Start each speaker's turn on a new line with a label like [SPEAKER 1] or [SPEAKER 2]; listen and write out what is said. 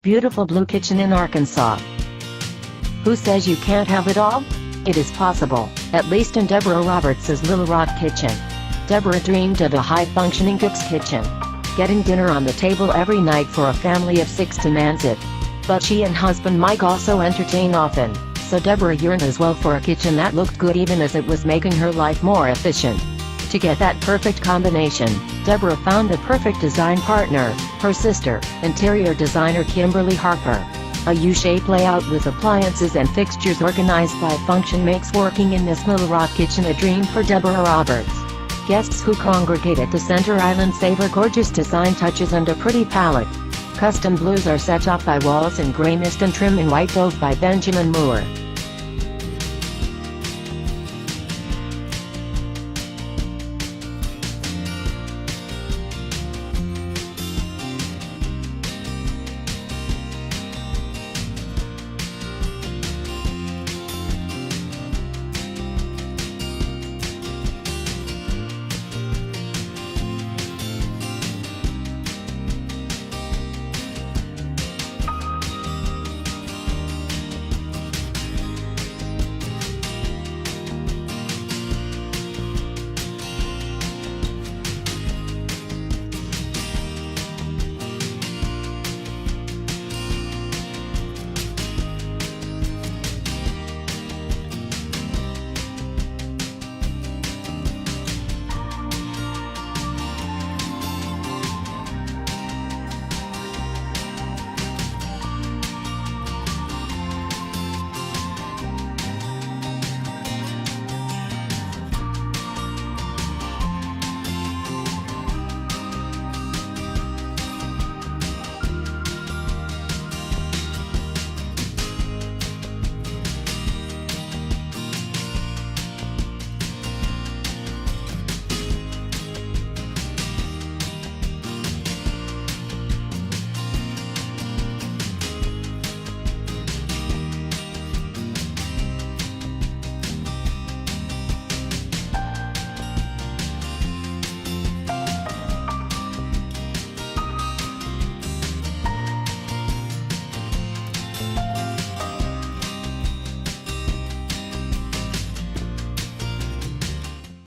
[SPEAKER 1] Beautiful blue kitchen in Arkansas. Who says you can't have it all? It is possible, at least in Deborah Roberts' Little Rock kitchen. Deborah dreamed of a high-functioning cook's kitchen. Getting dinner on the table every night for a family of 6 demands it. But she and husband Mike also entertain often, so Deborah yearned as well for a kitchen that looked good even as it was making her life more efficient. To get that perfect combination, Deborah found the perfect design partner, her sister, interior designer Kimberly Harper. A U-shaped layout with appliances and fixtures organized by function makes working in this Little Rock kitchen a dream for Deborah Roberts. Guests who congregate at the center island savor gorgeous design touches and a pretty palette. Custom blues are set up by walls in gray mist and trim in white dove by Benjamin Moore.